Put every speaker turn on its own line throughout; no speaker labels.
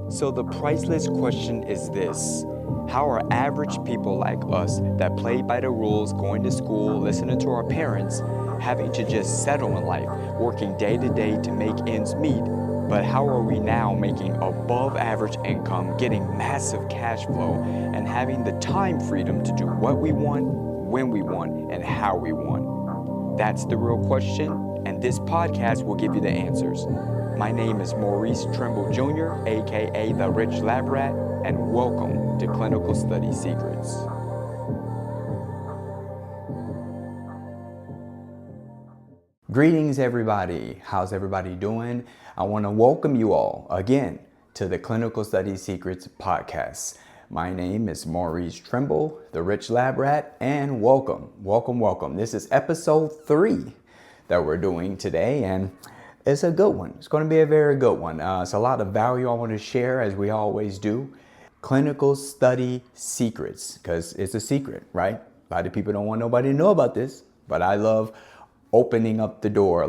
So the priceless question is this: how are average people like us that play by the rules, going to school, listening to our parents, having to just settle in life, working day to day to make ends meet, but how are we now making above average income, getting massive cash flow, and having the time freedom to do what we want, when we want, and how we want? That's the real question, and this podcast will give you the answers. My name is Maurice Trimble Jr., aka the Rich Lab Rat, and welcome to Clinical Study Secrets. Greetings, everybody. How's everybody doing? I want to welcome you all again to the Clinical Study Secrets podcast. My name is Maurice Trimble, the Rich Lab Rat, and welcome. This is episode 3 that we're doing today, and it's a good one. It's going to be a very good one. It's a lot of value I want to share, as we always do. Clinical study secrets, because it's a secret, right? A lot of people don't want nobody to know about this, but I love opening up the door,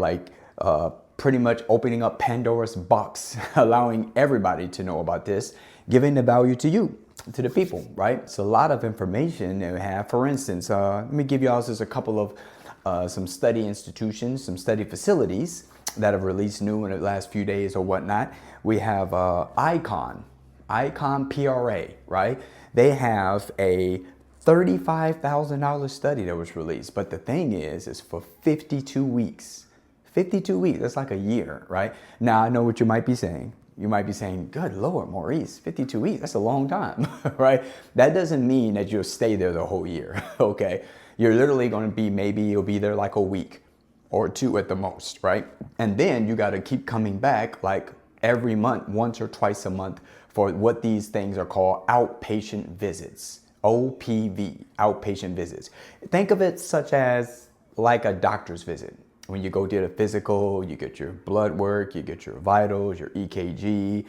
pretty much opening up Pandora's box, allowing everybody to know about this, giving the value to you, to the people, right? It's a lot of information that we have. For instance, let me give you all just a couple of some study institutions, some study facilities that have released new in the last few days or whatnot. We have Icon PRA, right? They have a $35,000 study that was released. But the thing is, it's for 52 weeks. 52 weeks, that's like a year, right? Now, I know what you might be saying. You might be saying, good Lord, Maurice, 52 weeks, that's a long time, right? That doesn't mean that you'll stay there the whole year, okay? You're literally going to be, maybe you'll be there like a week or 2 at the most, right? And then you got to keep coming back like every month, once or twice a month, for what these things are called outpatient visits, OPV, outpatient visits. Think of it such as like a doctor's visit. When you go get a physical, you get your blood work, you get your vitals, your EKG,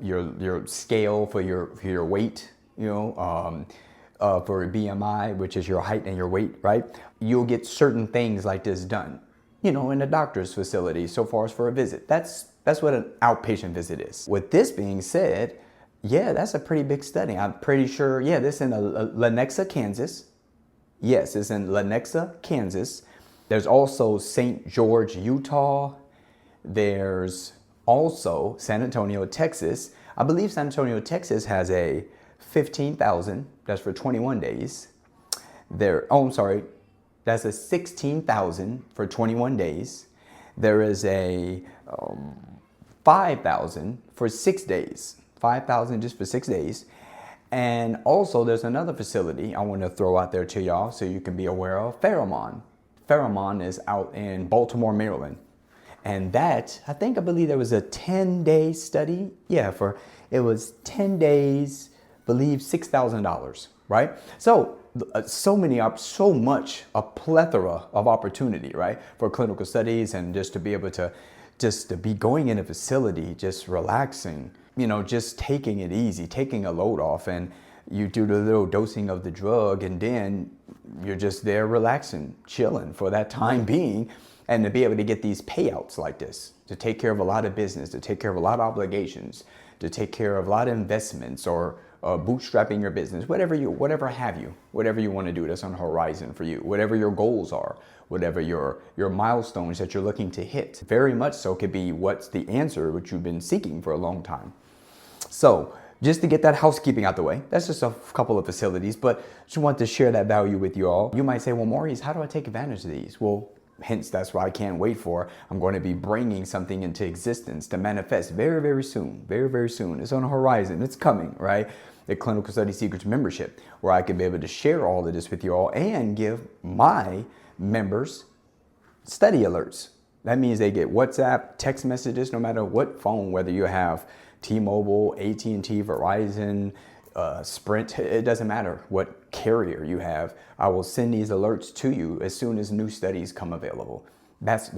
your scale for your weight, for BMI, which is your height and your weight, right? You'll get certain things like this done, in a doctor's facility, so far as for a visit. That's what an outpatient visit is. With this being said, yeah, that's a pretty big study. I'm pretty sure, this is in Lenexa, Kansas. Yes, it's in Lenexa, Kansas. There's also St. George, Utah. There's also San Antonio, Texas. I believe San Antonio, Texas has a 15,000, that's for 21 days. That's a 16,000 for 21 days. There is a 5,000 for 6 days. 5,000 just for 6 days. And also there's another facility I want to throw out there to y'all so you can be aware of, Fairmont. Fairmont is out in Baltimore, Maryland. And that, I believe there was a 10-day study. It was 10 days, believe $6,000, right? So much, a plethora of opportunity, right? For clinical studies, and just to be able to, be going in a facility, just relaxing, just taking it easy, taking a load off, and you do the little dosing of the drug, and then you're just there relaxing, chilling for that time being, and to be able to get these payouts like this, to take care of a lot of business, to take care of a lot of obligations, to take care of a lot of investments, or bootstrapping your business, whatever you want to do that's on the horizon for you, whatever your goals are, whatever your milestones that you're looking to hit. Very much so could be what's the answer which you've been seeking for a long time. So just to get that housekeeping out the way, that's just a couple of facilities, but just want to share that value with you all. You might say, well, Maurice, how do I take advantage of these? Well, hence, that's why I can't wait for. I'm going to be bringing something into existence to manifest very, very soon. Very, very soon. It's on the horizon. It's coming, right? The Clinical Study Secrets membership, where I can be able to share all of this with you all and give my members study alerts. That means they get WhatsApp, text messages, no matter what phone, whether you have T-Mobile, AT&T, Verizon, Sprint, it doesn't matter what carrier you have. I will send these alerts to you as soon as new studies come available. That's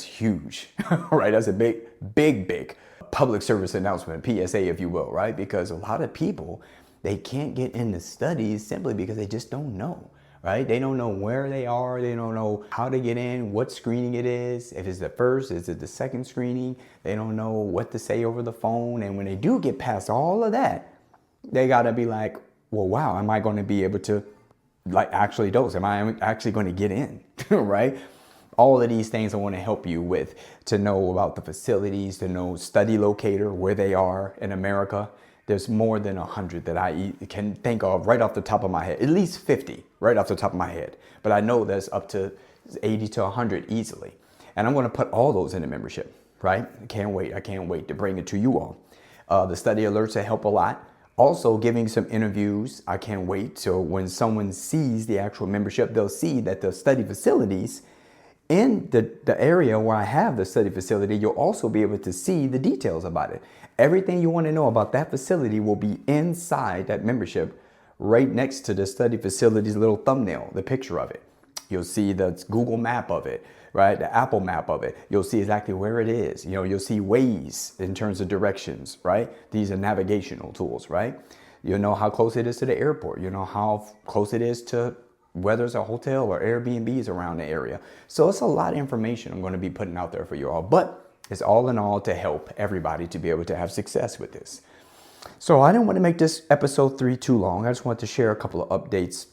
huge, right? That's a big public service announcement, PSA, if you will, right? Because a lot of people, they can't get into studies simply because they just don't know, right? They don't know where they are. They don't know how to get in, what screening it is. If it's the first, is it the second screening? They don't know what to say over the phone. And when they do get past all of that, they got to be like, well, wow, am I going to be able to actually dose? Am I actually going to get in, right? All of these things I want to help you with, to know about the facilities, to know study locator, where they are in America. There's more than 100 that I can think of right off the top of my head, at least 50 right off the top of my head. But I know there's up to 80 to 100 easily. And I'm going to put all those in the membership, right? I can't wait to bring it to you all. The study alerts will help a lot. Also giving some interviews. I can't wait. So when someone sees the actual membership, they'll see that the study facilities in the area where I have the study facility, you'll also be able to see the details about it. Everything you want to know about that facility will be inside that membership, right next to the study facility's little thumbnail, the picture of it. You'll see the Google map of it, right? The Apple map of it. You'll see exactly where it is. You'll see Waze in terms of directions, right? These are navigational tools, right? You'll know how close it is to the airport. You'll know how close it is to whether it's a hotel or Airbnbs around the area. So it's a lot of information I'm going to be putting out there for you all, but it's all in all to help everybody to be able to have success with this. So I didn't want to make this episode 3 too long. I just want to share a couple of updates.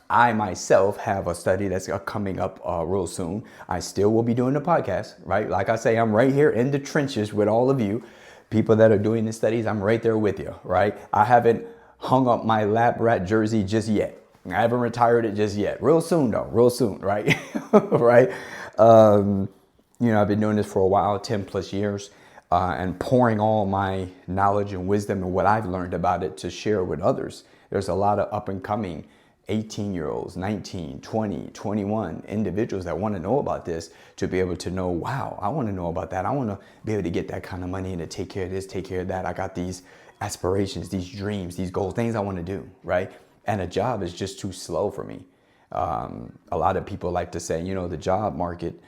I myself have a study that's coming up real soon. I still will be doing the podcast, right? Like I say, I'm right here in the trenches with all of you, people that are doing the studies. I'm right there with you, right? I haven't hung up my lab rat jersey just yet. I haven't retired it just yet. Real soon though, real soon, right? Right? I've been doing this for a while, 10 plus years, and pouring all my knowledge and wisdom and what I've learned about it to share with others. There's a lot of up and coming 18-year-olds, 19, 20, 21 individuals that want to know about this, to be able to know, wow, I want to know about that. I want to be able to get that kind of money and to take care of this, take care of that. I got these aspirations, these dreams, these goals, things I want to do, right? And a job is just too slow for me. A lot of people like to say, the job market,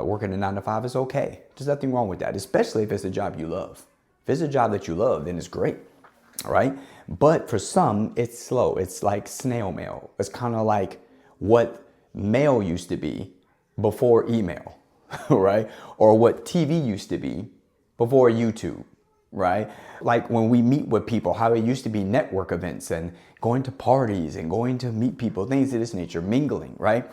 working a 9 to 5 is okay. There's nothing wrong with that, especially if it's a job you love. If it's a job that you love, then it's great, all right? But for some, it's slow. It's like snail mail. It's kind of like what mail used to be before email, right? Or what TV used to be before YouTube, right? Like when we meet with people, how it used to be network events and going to parties and going to meet people, things of this nature, mingling, right?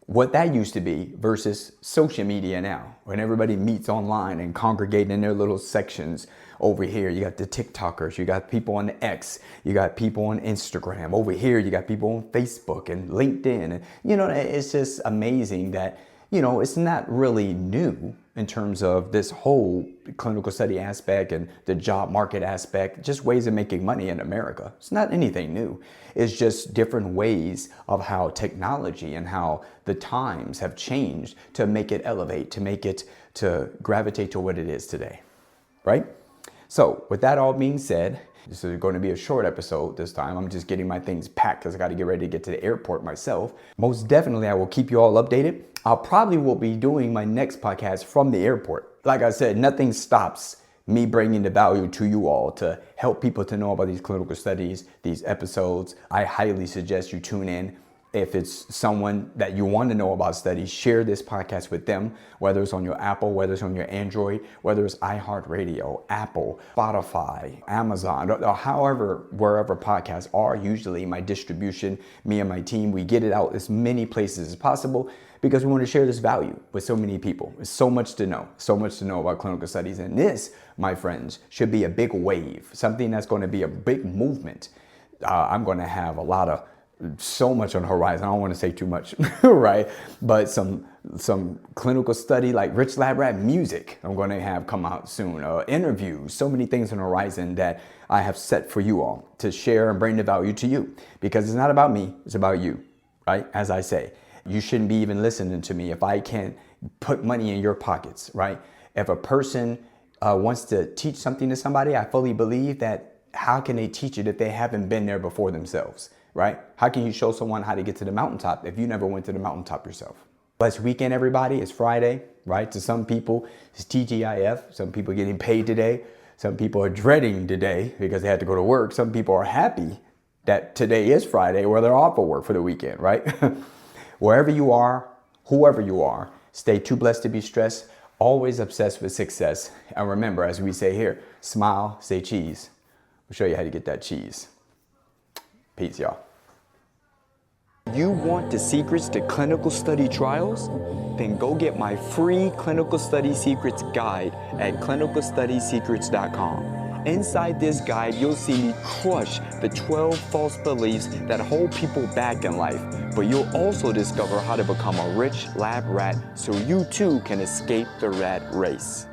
What that used to be versus social media now, when everybody meets online and congregate in their little sections. Over here, you got the TikTokers, you got people on the X, you got people on Instagram. Over here, you got people on Facebook and LinkedIn. And, it's just amazing that, it's not really new in terms of this whole clinical study aspect and the job market aspect, just ways of making money in America. It's not anything new. It's just different ways of how technology and how the times have changed to make it elevate, to make it to gravitate to what it is today, right? So with that all being said, this is going to be a short episode this time. I'm just getting my things packed because I got to get ready to get to the airport myself. Most definitely, I will keep you all updated. I'll probably will be doing my next podcast from the airport. Like I said, nothing stops me bringing the value to you all to help people to know about these clinical studies, these episodes. I highly suggest you tune in. If it's someone that you want to know about studies, share this podcast with them, whether it's on your Apple, whether it's on your Android, whether it's iHeartRadio, Apple, Spotify, Amazon, or however, wherever podcasts are. Usually my distribution, me and my team, we get it out as many places as possible because we want to share this value with so many people. There's so much to know about clinical studies. And this, my friends, should be a big wave, something that's going to be a big movement. I'm going to have so much on the horizon. I don't want to say too much, right? But some clinical study like Rich Lab Rat music I'm going to have come out soon. Interviews, so many things on the horizon that I have set for you all to share and bring the value to you. Because it's not about me, it's about you, right? As I say, you shouldn't be even listening to me if I can't put money in your pockets, right? If a person wants to teach something to somebody, I fully believe that how can they teach it if they haven't been there before themselves? Right? How can you show someone how to get to the mountaintop if you never went to the mountaintop yourself? Blessed weekend, everybody. It's Friday, right? To some people, it's TGIF. Some people are getting paid today. Some people are dreading today because they had to go to work. Some people are happy that today is Friday or they're off of work for the weekend, right? Wherever you are, whoever you are, stay too blessed to be stressed, always obsessed with success. And remember, as we say here, smile, say cheese. We'll show you how to get that cheese. Peace, y'all. You want the secrets to clinical study trials? Then go get my free Clinical Study Secrets guide at clinicalstudysecrets.com. Inside this guide, you'll see me crush the 12 false beliefs that hold people back in life. But you'll also discover how to become a rich lab rat so you too can escape the rat race.